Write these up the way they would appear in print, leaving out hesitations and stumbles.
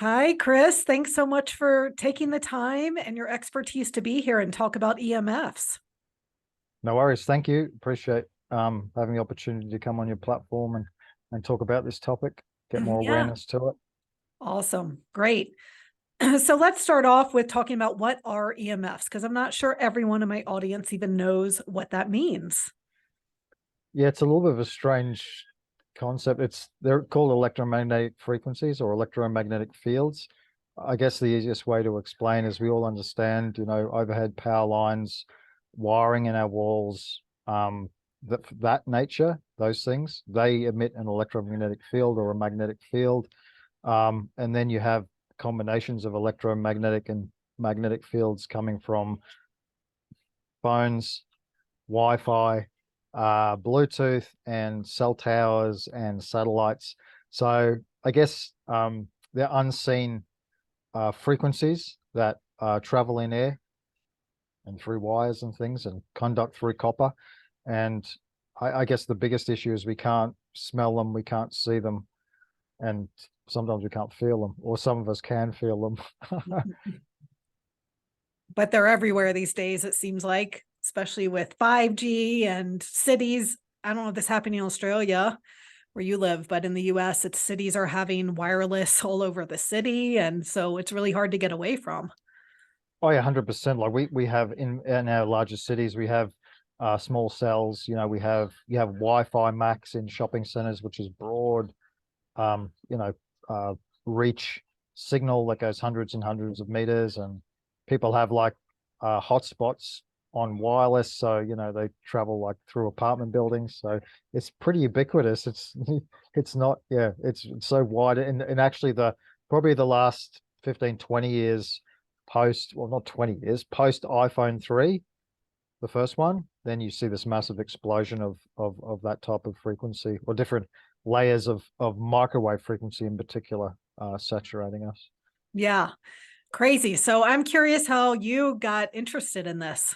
Hi, Chris. Thanks so much for taking the time and your expertise to be here and talk about EMFs. No worries. Thank you. Appreciate having the opportunity to come on your platform and talk about this topic, get more Yeah, awareness to it. awesome. Great. So let's start off with talking about what are EMFs, because I'm not sure everyone in my audience even knows what that means. Yeah, it's a little bit of a strange concept. They're called electromagnetic frequencies or electromagnetic fields. I guess the easiest way to explain is we all understand, overhead power lines, wiring in our walls, that nature, those things, they emit an electromagnetic field or a magnetic field. And then you have combinations of electromagnetic and magnetic fields coming from phones, Wi-Fi, Bluetooth, and cell towers and satellites. So I guess they're unseen frequencies that travel in air and through wires and things and conduct through copper. And I guess the biggest issue is we can't smell them, we can't see them, and sometimes we can't feel them, or some of us can feel them. But they're everywhere these days, it seems like, especially with 5G and cities. I don't know if this happened in Australia where you live, but in the US, it's cities are having wireless all over the city. And so it's really hard to get away from. Oh yeah, 100%. Like we have in our largest cities, we have small cells. You have Wi-Fi max in shopping centers, which is broad, um, you know, uh, reach signal that goes hundreds and hundreds of meters, and people have like hotspots on wireless, so they travel like through apartment buildings. So it's pretty ubiquitous. It's not, yeah, it's so wide, and actually the probably the last 15, 20 years post, well, not 20 years post iPhone 3, the first one, then you see this massive explosion of that type of frequency, or different layers of microwave frequency in particular, saturating us. Yeah, crazy. So I'm curious how you got interested in this.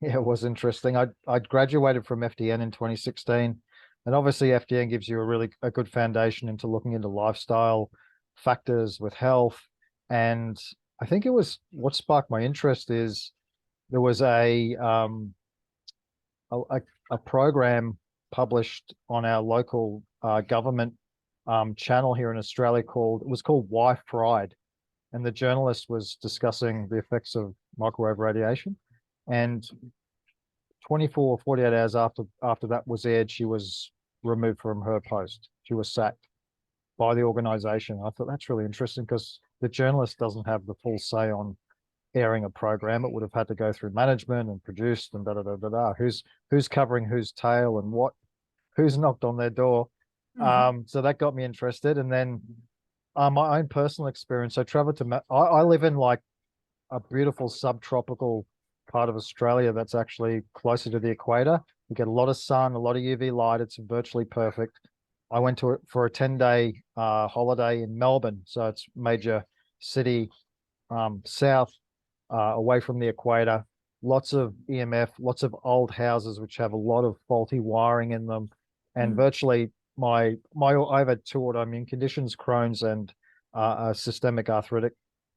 Yeah, it was interesting. I'd graduated from FDN in 2016, and obviously FDN gives you a good foundation into looking into lifestyle factors with health. And I think it was what sparked my interest is there was a, a program published on our local government channel here in Australia called Wife Pride, and the journalist was discussing the effects of microwave radiation. And 24, 48 hours after that was aired, she was removed from her post. She was sacked by the organization. I thought that's really interesting because the journalist doesn't have the full say on airing a program. It would have had to go through management and produced and da da da da da. Who's covering whose tail and who's knocked on their door. Mhm. So that got me interested. And then my own personal experience. I traveled I live in like a beautiful subtropical part of Australia that's actually closer to the equator. You get a lot of sun, a lot of UV light. It's virtually perfect. I went to it for a 10-day holiday in Melbourne. So it's major city, south, away from the equator. Lots of EMF, lots of old houses which have a lot of faulty wiring in them, and Mm. virtually I've had two autoimmune conditions, Crohn's and a systemic arthritic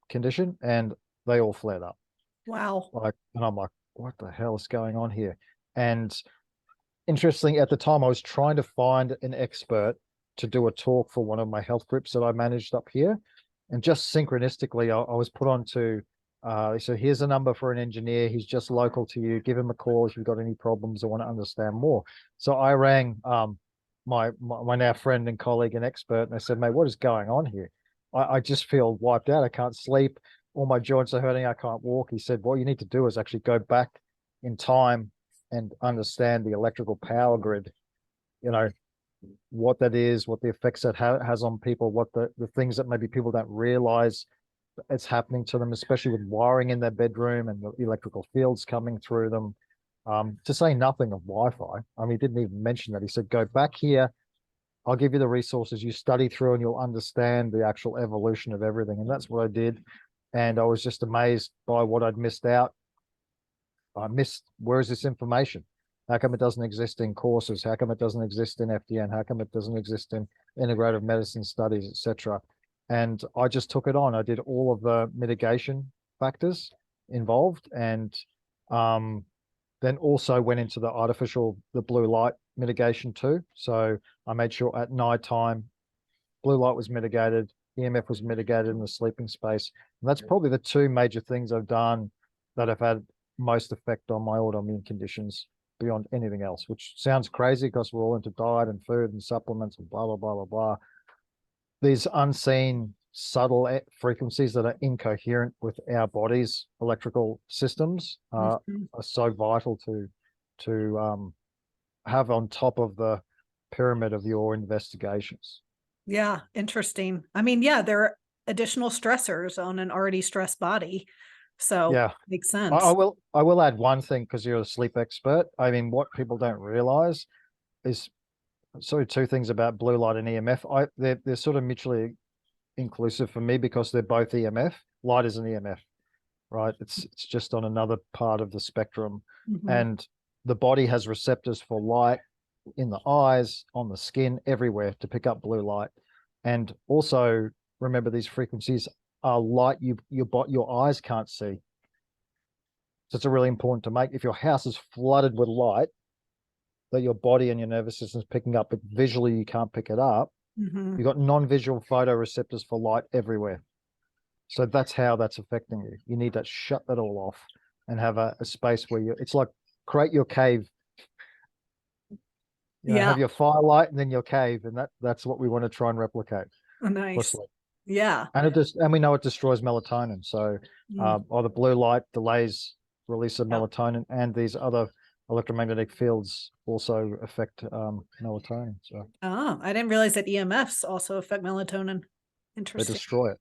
condition, and they all flared up. Wow. And I'm like, what the hell is going on here? And interestingly, at the time, I was trying to find an expert to do a talk for one of my health groups that I managed up here. And just synchronistically, I was put on to, so here's a number for an engineer. He's just local to you. Give him a call if you've got any problems or want to understand more. So I rang my now friend and colleague and expert, and I said, mate, what is going on here? I just feel wiped out. I can't sleep. All my joints are hurting. I can't walk. He said, what you need to do is actually go back in time and understand the electrical power grid, you know, what that is, what the effects that has on people, what the things that maybe people don't realize it's happening to them, especially with wiring in their bedroom and the electrical fields coming through them. To say nothing of Wi-Fi. I mean, he didn't even mention that. He said, go back here. I'll give you the resources you study through and you'll understand the actual evolution of everything. And that's what I did. And I was just amazed by what I'd missed out. I missed, where is this information? How come it doesn't exist in courses? How come it doesn't exist in FDN? How come it doesn't exist in integrative medicine studies, etc.? and I just took it on. I did all of the mitigation factors involved, and then also went into the blue light mitigation too. So I made sure at nighttime, blue light was mitigated, EMF was mitigated in the sleeping space. And that's probably the two major things I've done that have had most effect on my autoimmune conditions beyond anything else, which sounds crazy because we're all into diet and food and supplements and blah, blah, blah, blah, blah. These unseen subtle frequencies that are incoherent with our body's electrical systems are so vital to have on top of the pyramid of your investigations. Yeah, interesting. I mean, yeah, there are additional stressors on an already stressed body. So yeah, makes sense. I will add one thing because you're a sleep expert. I mean, what people don't realize is sort of two things about blue light and EMF. They're sort of mutually inclusive for me because they're both EMF. Light is an EMF, right? It's just on another part of the spectrum. And the body has receptors for light in the eyes, on the skin, everywhere to pick up blue light. And also remember, these frequencies are light your eyes can't see. So it's really important to make, if your house is flooded with light that your body and your nervous system is picking up, but visually you can't pick it up, you've got non-visual photoreceptors for light everywhere. So that's how that's affecting you. You need to shut that all off and have a space where it's like create your cave. Have your firelight and then your cave, and that's what we want to try and replicate. Nice. Yeah. And we know it destroys melatonin. So the blue light delays release of melatonin, and these other electromagnetic fields also affect melatonin. So I didn't realize that EMFs also affect melatonin. Interesting. They destroy it.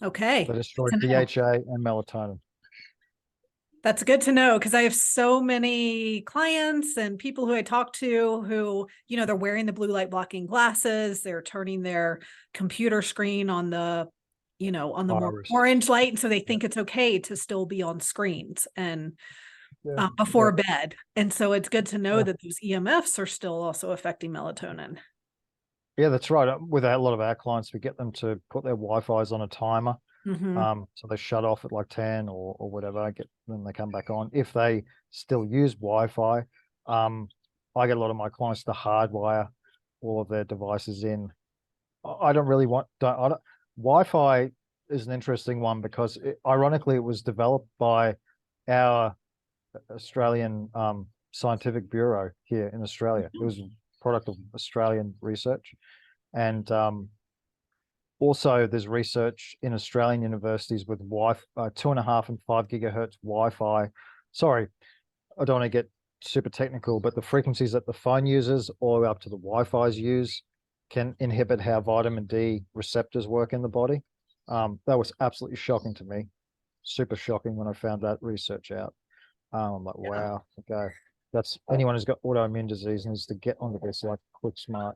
Okay. They destroy DHA and melatonin. That's good to know, because I have so many clients and people who I talk to who, they're wearing the blue light blocking glasses. They're turning their computer screen on the, on the more orange light. And so they think it's okay to still be on screens and before bed. And so it's good to know that those EMFs are still also affecting melatonin. Yeah, that's right. With a lot of our clients, we get them to put their Wi-Fi's on a timer. So they shut off at like 10 or whatever, then they come back on. If they still use Wi-Fi, I get a lot of my clients to hardwire all of their devices in. I don't really want, Wi-Fi is an interesting one because ironically, it was developed by our Australian Scientific Bureau here in Australia. It was a product of Australian research. And also, there's research in Australian universities with 2.5 and 5 gigahertz Wi-Fi. Sorry, I don't want to get super technical, but the frequencies that the phone uses or up to the Wi-Fi's use can inhibit how vitamin D receptors work in the body. That was absolutely shocking to me. Super shocking when I found that research out. I'm like, wow, okay. That's anyone who's got autoimmune disease needs to get onto this like quick smart,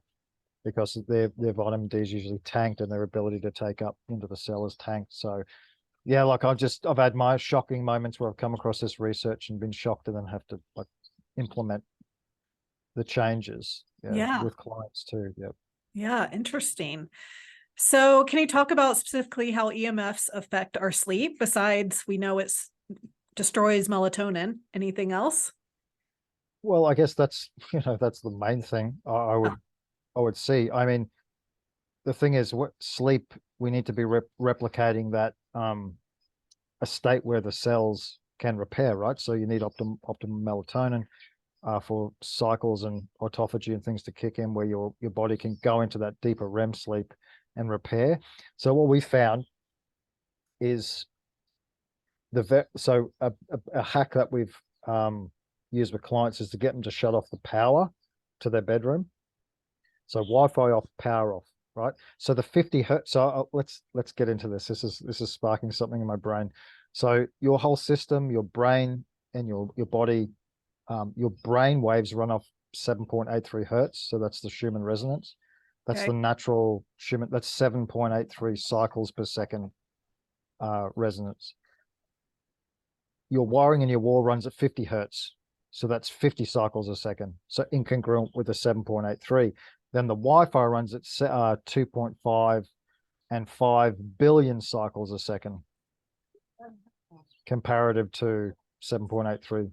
because their vitamin D is usually tanked and their ability to take up into the cell is tanked. So yeah, like I've had my shocking moments where I've come across this research and been shocked and then have to like implement the changes with clients too. Yeah, interesting. So can you talk about specifically how EMFs affect our sleep? Besides, we know it destroys melatonin. Anything else? Well, I guess that's the main thing I would see. I mean, the thing is, what sleep, we need to be replicating that a state where the cells can repair, right? So you need optimum melatonin for cycles and autophagy and things to kick in, where your body can go into that deeper REM sleep and repair. So what we found is a hack that we've used with clients is to get them to shut off the power to their bedroom. So Wi-Fi off, power off, right? So the 50 hertz. So let's get into this. This is sparking something in my brain. So your whole system, your brain and your body, your brain waves run off 7.83 hertz. So that's the Schumann resonance. That's the natural Schumann. That's 7.83 cycles per second resonance. Your wiring in your wall runs at 50 hertz. So that's 50 cycles a second. So incongruent with the 7.83. Then the Wi-Fi runs at 2.5 and 5 billion cycles a second, comparative to 7.83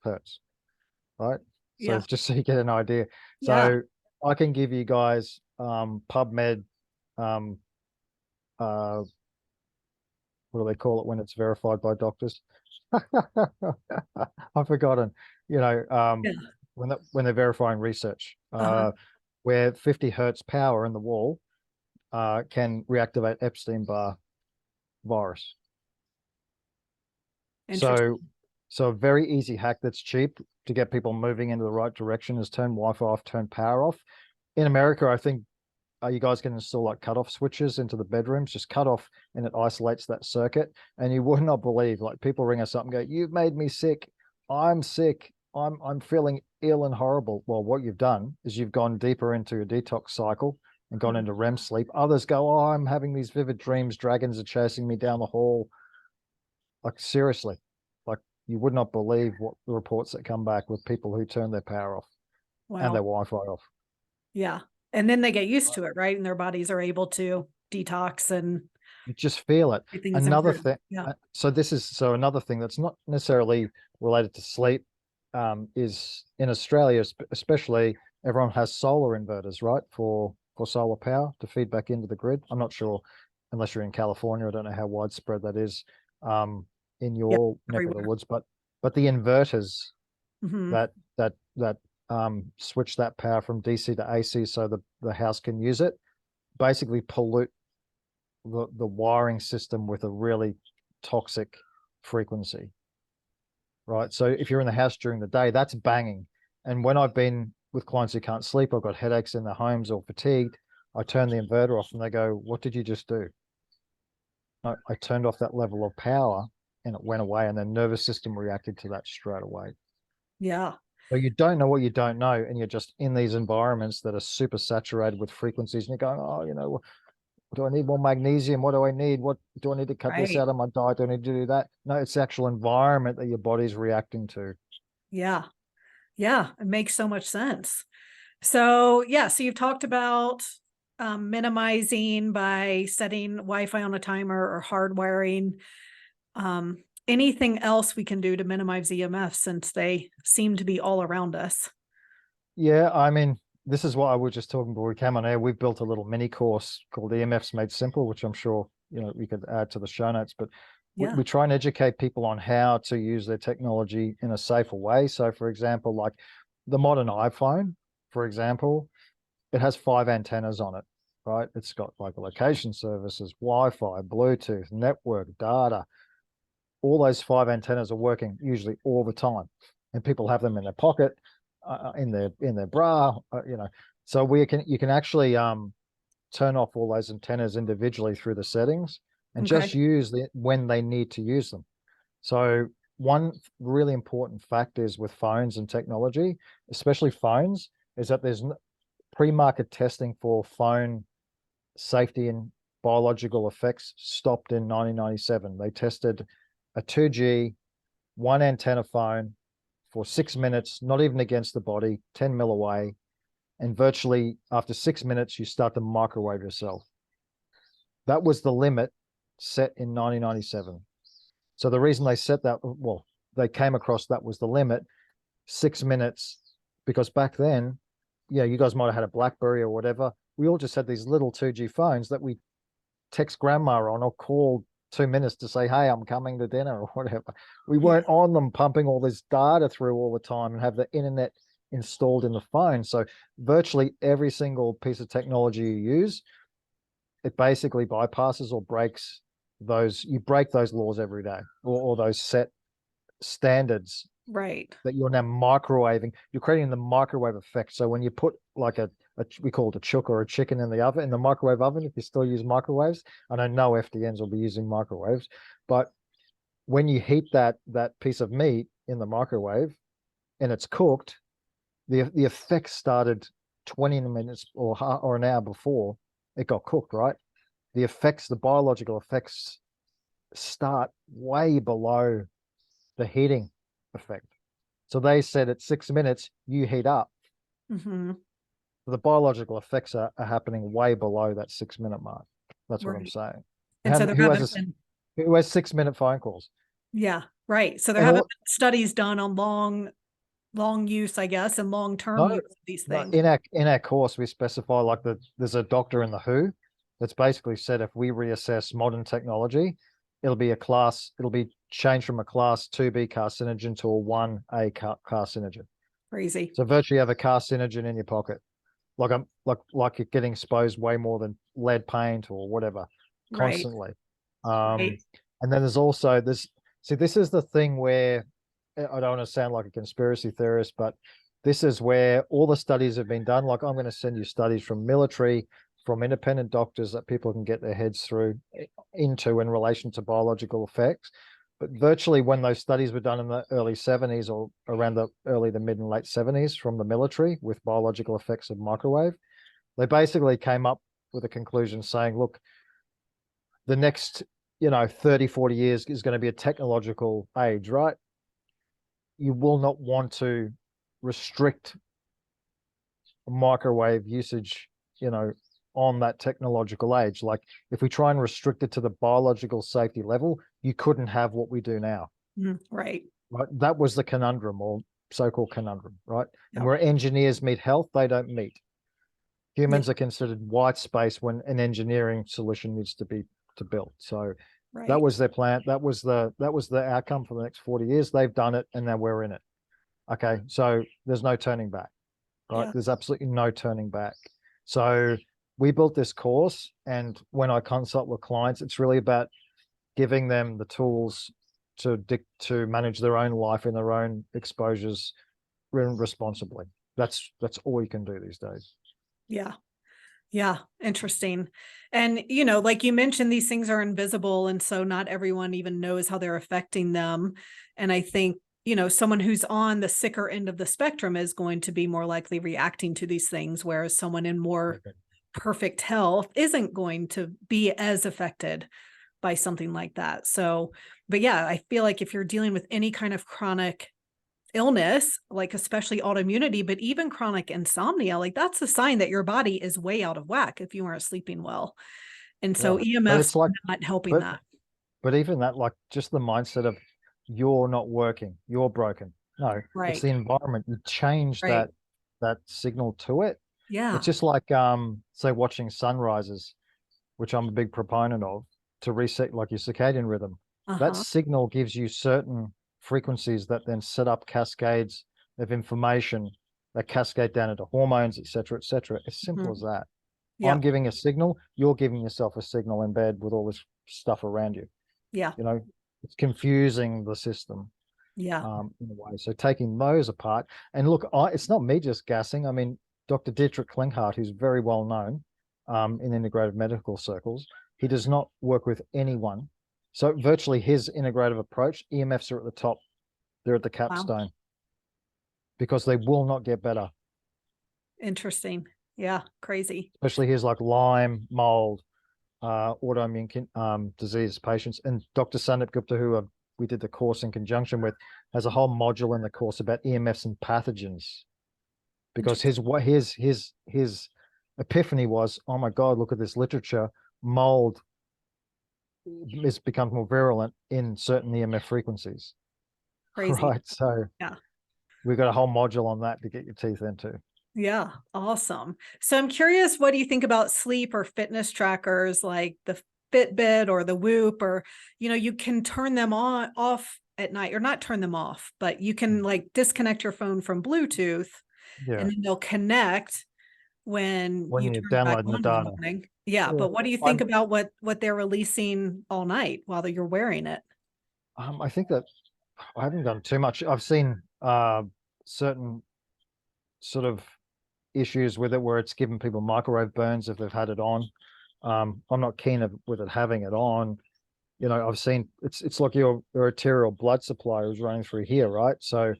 hertz, right? So Yeah. just so you get an idea. Yeah. So I can give you guys PubMed, what do they call it when it's verified by doctors? I've forgotten. Yeah. When they're verifying research, Uh-huh. where 50 hertz power in the wall can reactivate Epstein-Barr virus. Interesting. So a very easy hack that's cheap to get people moving into the right direction is turn Wi-Fi off, turn power off. In America, I think you guys can install like cutoff switches into the bedrooms, just cut off, and it isolates that circuit. And you would not believe, like, people ring us up and go, "You've made me sick. I'm sick. I'm feeling ill and horrible." Well, what you've done is you've gone deeper into a detox cycle and gone into REM sleep. Others go, "Oh, I'm having these vivid dreams. Dragons are chasing me down the hall." Like, seriously, like, you would not believe what the reports that come back with people who turn their power off and their Wow. Wi-Fi off. Yeah. And then they get used to it, right? And their bodies are able to detox and You just feel it. everything is Another improved. thing, Yeah. so another thing that's not necessarily related to sleep, is in Australia, especially, everyone has solar inverters, right? For solar power to feed back into the grid. I'm not sure, unless you're in California, I don't know how widespread that is in Yeah. your neck of the Everywhere. woods, but the inverters Hmm. that switch that power from DC to AC so the house can use it, basically pollute the wiring system with a really toxic frequency, right? So if you're in the house during the day, that's banging. And when I've been with clients who can't sleep, I've got headaches in their homes or fatigued, I turn the inverter off and they go, "What did you just do?" I turned off that level of power and it went away, and their nervous system reacted to that straight away. Yeah. So you don't know what you don't know, and you're just in these environments that are super saturated with frequencies, and you're going, "Oh, do I need more magnesium? What do I need? What do I need to cut this Right. out of my diet? Do I need to do that?" No, it's the actual environment that your body's reacting to. Yeah. Yeah. It makes so much sense. So, yeah. So you've talked about minimizing by setting Wi-Fi on a timer or hardwiring. Anything else we can do to minimize EMF since they seem to be all around us? Yeah, I mean, this is what I was just talking before we came on air. We've built a little mini course called EMFs Made Simple, which I'm sure we could add to the show notes. But Yeah. we try and educate people on how to use their technology in a safer way. So, for example, like the modern iPhone, for example, it has 5 antennas on it, right? It's got like location services, Wi-Fi, Bluetooth, network, data. All those 5 antennas are working usually all the time, and people have them in their pocket, in their bra, So you can actually turn off all those antennas individually through the settings and Okay. just use when they need to use them. So one really important fact is with phones and technology, especially phones, is that there's pre-market testing for phone safety and biological effects stopped in 1997. They tested a 2G, one antenna phone for 6 minutes, not even against the body, 10 mil away. And virtually after 6 minutes, you start to microwave yourself. That was the limit set in 1997. So the reason they set that, well, they came across that was the limit, 6 minutes, because back then, you guys might have had a BlackBerry or whatever. We all just had these little 2G phones that we text grandma on or call 2 minutes to say, "Hey, I'm coming to dinner," or whatever. We Yeah. weren't on them pumping all this data through all the time and have the internet installed in the phone. So virtually every single piece of technology you use, it basically bypasses or breaks you break those laws every day, or those set standards Right. that you're now microwaving. You're creating the microwave effect. So when you put like we call it a chook or a chicken in the oven, in the microwave oven, if you still use microwaves, I know no FDNs will be using microwaves, but when you heat that piece of meat in the microwave and it's cooked, the effect started 20 minutes or an hour before it got cooked, right? The biological effects start way below the heating effect. So they said at 6 minutes, you heat up. Hmm. The biological effects are happening way below that 6 minute mark. That's what I'm Right. saying. And so there Who has haven't been, who has 6-minute phone calls? yeah, right. So there And haven't all, been studies done on long use, I guess, and long-term no, use of these no, things. in our course we specify like there's a doctor in the WHO that's basically said if we reassess modern technology, it'll be changed from a class 2B carcinogen to a 1A carcinogen. Crazy. So virtually you have a carcinogen in your pocket. Like you're getting exposed way more than lead paint or whatever Right. constantly. Right. And then there's also this. See, this is the thing where I don't want to sound like a conspiracy theorist, but this is where all the studies have been done. Like I'm going to send you studies from military, from independent doctors that people can get their heads through into in relation to biological effects. But virtually when those studies were done in the early 70s or around the mid and late 70s from the military with biological effects of microwave, they basically came up with a conclusion saying, look, the next 30 40 years is going to be a technological age, right? You will not want to restrict microwave usage on that technological age. Like if we try and restrict it to the biological safety level, you couldn't have what we do now. Right. Right, that was the conundrum, or so-called conundrum, right? And Yep. where engineers meet health, they don't meet. Humans Yeah. are considered white space when an engineering solution needs to be to build. So that Right. was their plan. That was the outcome for the next 40 years. They've done it, and now we're in it. Okay, so there's no turning back, right? Yeah. There's absolutely no turning back. So we built this course, and when I consult with clients, it's really about giving them the tools to manage their own life and their own exposures responsibly. That's all you can do these days. Yeah. Yeah. Interesting. And, like you mentioned, these things are invisible. And so not everyone even knows how they're affecting them. And I think, someone who's on the sicker end of the spectrum is going to be more likely reacting to these things, whereas someone in more Okay. perfect health isn't going to be as affected by something like that. So, but yeah, I feel like if you're dealing with any kind of chronic illness, like especially autoimmunity, but even chronic insomnia, like that's a sign that your body is way out of whack if you aren't sleeping well. And Yeah, so but EMFs it's like, are not helping but that. but even that, like just the mindset of you're not working, you're broken. No, it's Right. the environment. You change Right. that signal to it. It's Yeah. just like say watching sunrises, which I'm a big proponent of, to reset like your circadian rhythm. That Uh-huh. signal gives you certain frequencies that then set up cascades of information that cascade down into hormones, et cetera, et cetera. As simple as Mhm. that. I'm Yeah. giving a signal, you're giving yourself a signal in bed with all this stuff around you. Yeah. You know, it's confusing the system Yeah. in a way. So taking those apart, and look, it's not me just gassing. I mean, Dr. Dietrich Klinghardt, who's very well known in integrative medical circles, he does not work with anyone. So virtually his integrative approach, EMFs are at the top. They're at the Wow. capstone because they will not get better. Interesting. Yeah. Crazy. Especially his like Lyme, mold, autoimmune disease patients. And Dr. Sandip Gupta, who we did the course in conjunction with, has a whole module in the course about EMFs and pathogens. Because his epiphany was, oh my God, look at this literature. Mold is becomes more virulent in certain EMF frequencies. Crazy. Right. So Yeah. we've got a whole module on that to get your teeth into. Yeah. Awesome. So I'm curious, what do you think about sleep or fitness trackers like the Fitbit or the Whoop, or, you can turn them off at night, or not turn them off, but you can like disconnect your phone from Bluetooth Yeah. and then they'll connect when When you you're turn it back downloading the on in the data. morning. Yeah. Yeah. But what do you think I'm about what they're releasing all night while you're wearing it? I think that I haven't done too much. I've seen certain sort of issues with it where it's given people microwave burns if they've had it on. I'm not keen with it having it on. I've seen it's like your arterial blood supply is running through here, right? So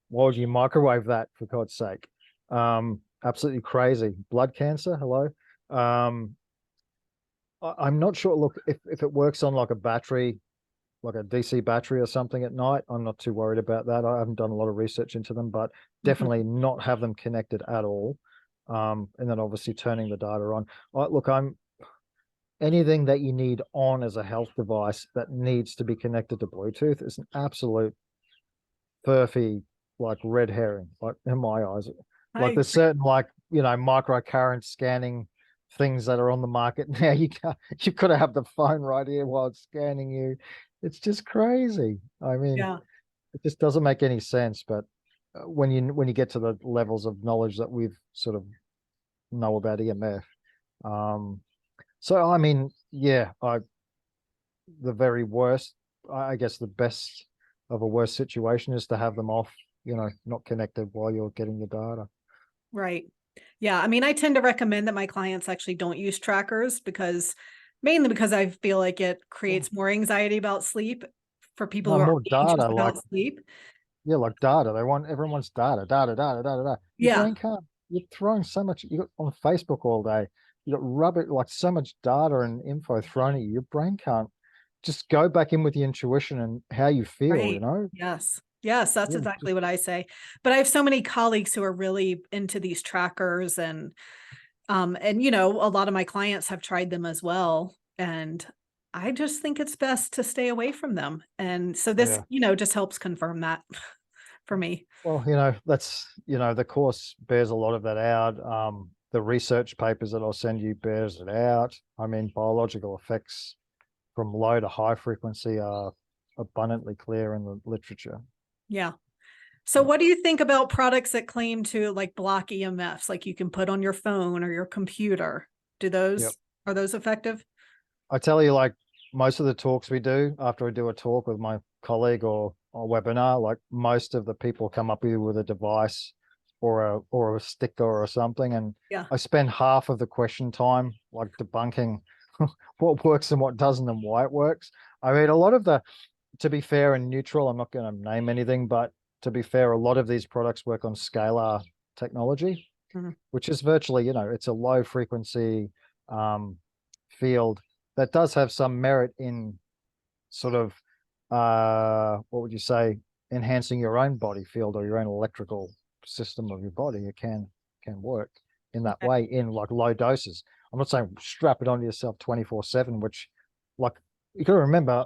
why would you microwave that for God's sake? Absolutely crazy. Blood cancer, hello. I'm not sure. Look, if it works on like a battery, like a DC battery or something at night, I'm not too worried about that. I haven't done a lot of research into them, but Mhm. definitely not have them connected at all. And then obviously turning the data on. Look, anything that you need on as a health device that needs to be connected to Bluetooth is an absolute furphy, like red herring, like in my eyes. I Like there's agree. certain like, microcurrent scanning things that are on the market now. You've got to have the phone right here while it's scanning you. It's just crazy. I mean, Yeah. it just doesn't make any sense. But when you get to the levels of knowledge that we've sort of know about EMF, so I mean, yeah, the very worst, I guess the best of a worst situation is to have them off, not connected while you're getting the data. Right. Yeah. I mean, I tend to recommend that my clients actually don't use trackers mainly because I feel like it Well, creates more anxiety about sleep for people no who are more anxious data, like, about sleep. yeah, like data. Everyone wants data. Your Yeah. brain can't, you're throwing so much, you got on Facebook all day, you got rubber, like so much data and info thrown at you, your brain can't just go back in with your intuition and how you feel, Right. Yes. Yes, that's Yeah, exactly just, what I say. But I have so many colleagues who are really into these trackers and a lot of my clients have tried them as well. And I just think it's best to stay away from them. And so this, yeah. just helps confirm that for me. Well, that's, the course bears a lot of that out. The research papers that I'll send you bears it out. I mean, biological effects from low to high frequency are abundantly clear in the literature. Yeah. So Yeah. what do you think about products that claim to like block EMFs, like you can put on your phone or your computer? Do Yep. those Are those effective? I tell you, like most of the talks we do, after I do a talk with my colleague or a webinar, like most of the people come up with a device or a sticker or something, and Yeah. I spend half of the question time like debunking what works and what doesn't and why it works. I mean, a lot of to be fair and neutral, I'm not going to name anything, but to be fair, a lot of these products work on scalar technology, Mhm. which is virtually, it's a low frequency um, field that does have some merit in sort of, what would you say, enhancing your own body field or your own electrical system of your body. It can work in that Okay. way in like low doses. I'm not saying strap it onto yourself 24/7, which like you got to remember,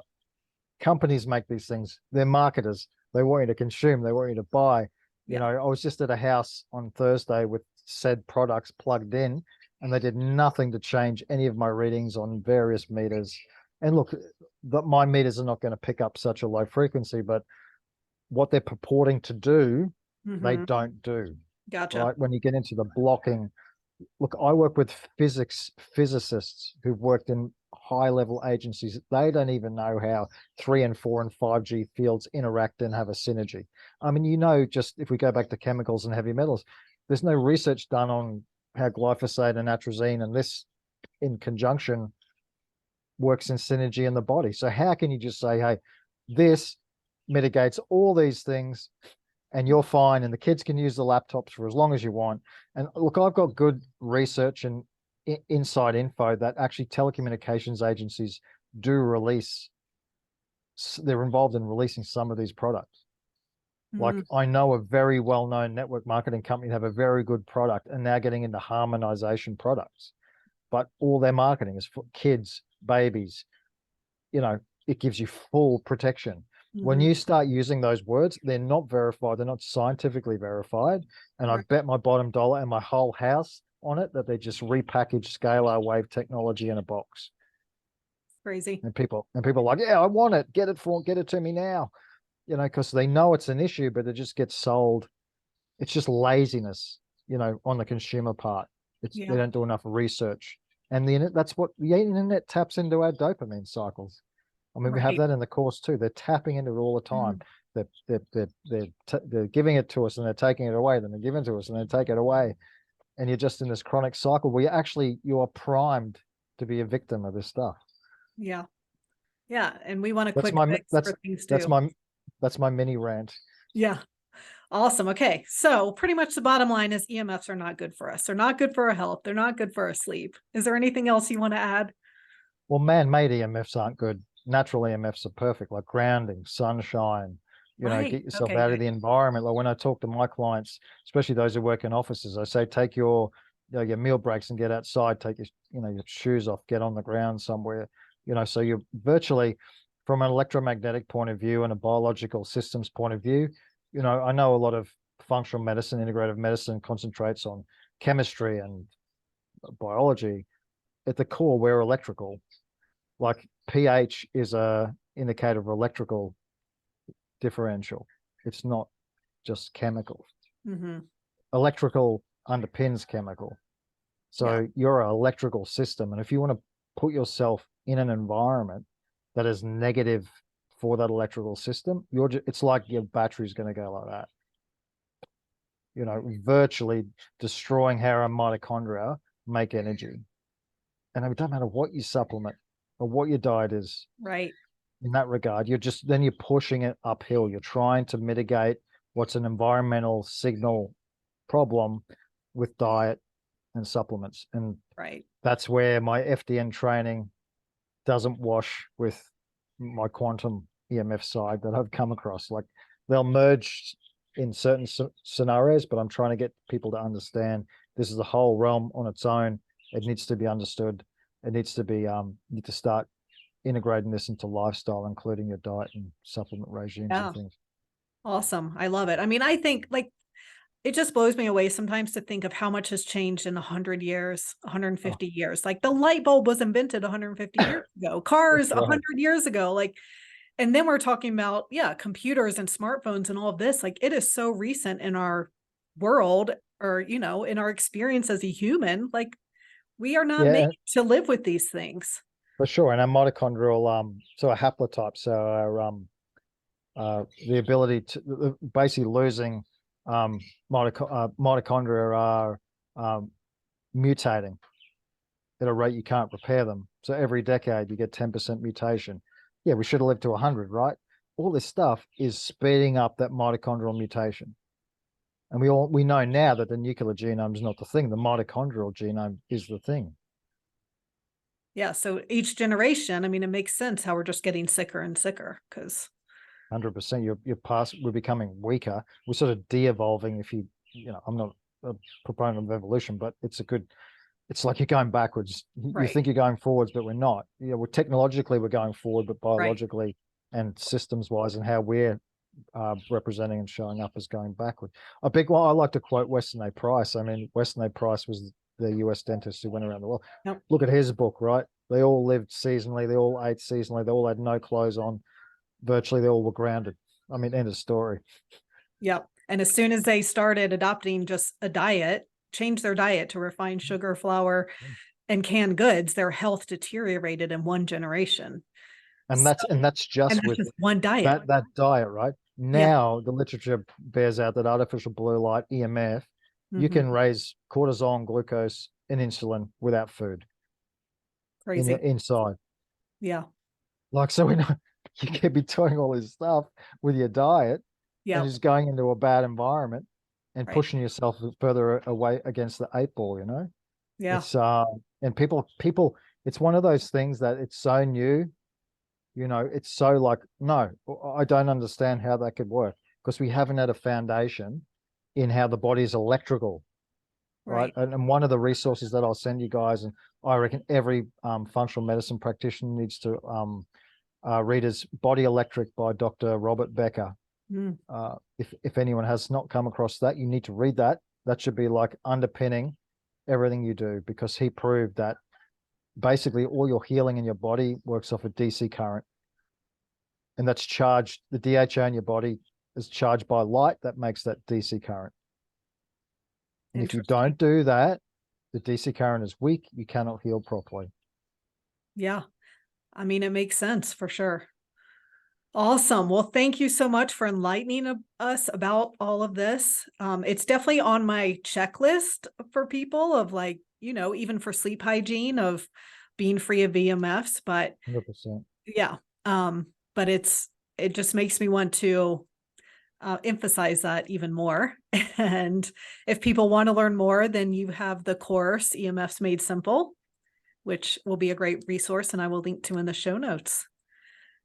companies make these things. They're marketers. They want you to consume. They want you to buy. Yeah. I was just at a house on Thursday with said products plugged in, and they did nothing to change any of my readings on various meters. And look, my meters are not going to pick up such a low frequency, but what they're purporting to do, they Hmm. don't do. Gotcha. Right? When you get into the blocking, look, I work with physicists who've worked in high level agencies. They don't even know how 3 and 4 and 5G fields interact and have a synergy. I mean, just if we go back to chemicals and heavy metals, there's no research done on how glyphosate and atrazine and this in conjunction works in synergy in the body. So how can you just say, hey, this mitigates all these things and you're fine, and the kids can use the laptops for as long as you want. And look, I've got good research and inside info that actually telecommunications agencies do release. They're involved in releasing some of these products. Like Mm. I know a very well-known network marketing company have a very good product and now getting into harmonization products, but all their marketing is for kids, babies. It gives you full protection. When Hmm. you start using those words, they're not verified, they're not scientifically verified. And I Right. bet my bottom dollar and my whole house on it that they just repackaged scalar wave technology in a box. Crazy. And people are like, yeah, I want it. Get it to me now. Because they know it's an issue, but it just gets sold. It's just laziness, on the consumer part. They Yeah. don't do enough research. And that's what the internet taps into our dopamine cycles. I mean, we have Right. that in the course too. They're tapping into it all the time. Mm. They're giving it to us and they're taking it away. Then they're giving it to us and they take it away. And you're just in this chronic cycle where you are primed to be a victim of this stuff. Yeah. Yeah. And we want a That's quick my fix for things that's too. my that's my mini rant. Yeah. Awesome. Okay. So pretty much the bottom line is EMFs are not good for us. They're not good for our health. They're not good for our sleep. Is there anything else you want to add? Well, man-made EMFs aren't good. Natural EMFs are perfect, like grounding, sunshine. Right. Get yourself Okay. out of Good. the environment. Like when I talk to my clients, especially those who work in offices, I say take your your meal breaks and get outside, take your shoes off, get on the ground somewhere, so you're virtually, from an electromagnetic point of view and a biological systems point of view, I know a lot of functional medicine, integrative medicine concentrates on chemistry and biology. At the core, we're electrical. Like pH is a indicator of electrical differential. It's not just chemical. Mm-hmm. Electrical underpins chemical. So you're an electrical system. And if you want to put yourself in an environment that is negative for that electrical system, it's like your battery's going to go like that. Virtually destroying how our mitochondria make energy. And it doesn't matter what you supplement or what your diet is. Right. In that regard, you're pushing it uphill. You're trying to mitigate what's an environmental signal problem with diet and supplements. And right. That's where my FDN training doesn't wash with my quantum EMF side that I've come across. Like they'll merge in certain scenarios, but I'm trying to get people to understand this is a whole realm on its own. It needs to be understood. It needs to be, you need to start integrating this into lifestyle, including your diet and supplement regimes and things. Awesome. I love it. I mean, I think it just blows me away sometimes to think of how much has changed in 100 years, 150 years. Like the light bulb was invented 150 years ago, cars 100 years ago. And then we're talking about, computers and smartphones and all of this. Like it is so recent in our world or, in our experience as a human. Like we are not made to live with these things. For sure. And our mitochondrial, so our haplotype, so our, the ability to basically losing mitochondria are mutating at a rate you can't repair them. So every decade you get 10% mutation. Yeah, we should have lived to 100, right? All this stuff is speeding up that mitochondrial mutation. And we know now that the nuclear genome is not the thing. The mitochondrial genome is the thing. Yeah. So each generation, I mean, it makes sense how we're just getting sicker and sicker because 100%. We're becoming weaker. We're sort of de-evolving. I'm not a proponent of evolution, but it's like you're going backwards. You think you're going forwards, but we're not. We're technologically we're going forward, but biologically and systems wise and how we're representing and showing up is going backward. A big one, I like to quote Weston A. Price. I mean, Weston A. Price was the US dentist who went around the world. Yep. Look at his book, right? They all lived seasonally. They all ate seasonally. They all had no clothes on. Virtually, they all were grounded. I mean, end of story. Yep. And as soon as they started adopting just a diet, change their diet to refined sugar, flour, and canned goods, their health deteriorated in one generation. And that's just with one diet. That diet, right? Now the literature bears out that artificial blue light, EMF, you can raise cortisol, glucose, and insulin without food. Crazy. Inside. Yeah. So we know you can be doing all this stuff with your diet and just going into a bad environment and pushing yourself further away against the 8 ball, Yeah. It's and people, it's one of those things that it's so new, it's so like, no, I don't understand how that could work because we haven't had a foundation in how the body is electrical. Right. And one of the resources that I'll send you guys, and I reckon every functional medicine practitioner needs to read is Body Electric by Dr. Robert Becker. If anyone has not come across that, you need to read that. That should be like underpinning everything you do because he proved that basically all your healing in your body works off a DC current. And that's charged, the DHA in your body is charged by light that makes that DC current. And if you don't do that, the DC current is weak, you cannot heal properly. Yeah. I mean, it makes sense for sure. Awesome. Well, thank you so much for enlightening us about all of this. It's definitely on my checklist for people of even for sleep hygiene of being free of EMFs, but 100%. Yeah. But it just makes me want to emphasize that even more. And if people want to learn more, then you have the course EMFs Made Simple, which will be a great resource and I will link to in the show notes.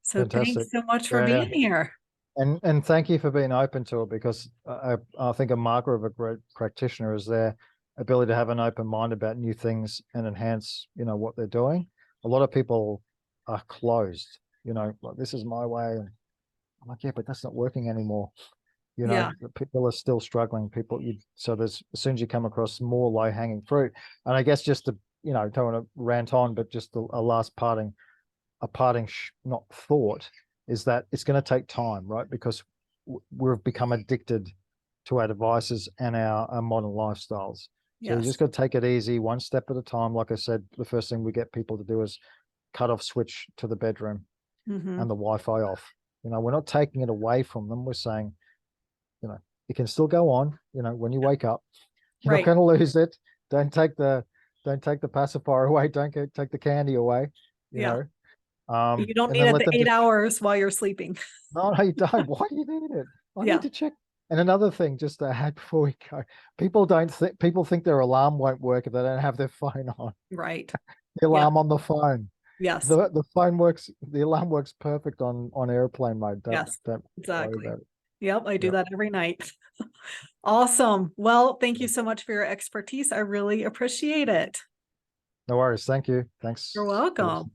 So Fantastic. Thanks so much for being here. And thank you for being open to it because I think a marker of a great practitioner is there ability to have an open mind about new things and enhance, what they're doing. A lot of people are closed, like, this is my way. And I'm like, yeah, but that's not working anymore. Yeah. The people are still struggling. So there's, as soon as you come across more low hanging fruit, and I guess just to, don't want to rant on, but just a last parting not thought, is that it's going to take time, right? Because we've become addicted to our devices and our modern lifestyles. So you Yes. just got to take it easy, one step at a time. Like I said, the first thing we get people to do is cut off switch to the bedroom Mm-hmm. and the Wi-Fi off. We're not taking it away from them. We're saying, it can still go on. When you wake up, you're Right. not going to lose it. Don't take the pacifier away. Don't take the candy away. Yeah. You don't And need then it let the them 8 just, hours while you're sleeping. no, you don't. Why do you need it? I Yeah. need to check. And another thing, just to add before we go, people think their alarm won't work if they don't have their phone on. Right. The Yeah. alarm on the phone. Yes. The phone works. The alarm works perfect on airplane mode. Yes. Don't worry Exactly. about it. Yep. I do Yep. that every night. Awesome. Well, thank you so much for your expertise. I really appreciate it. No worries. Thank you. Thanks. You're welcome.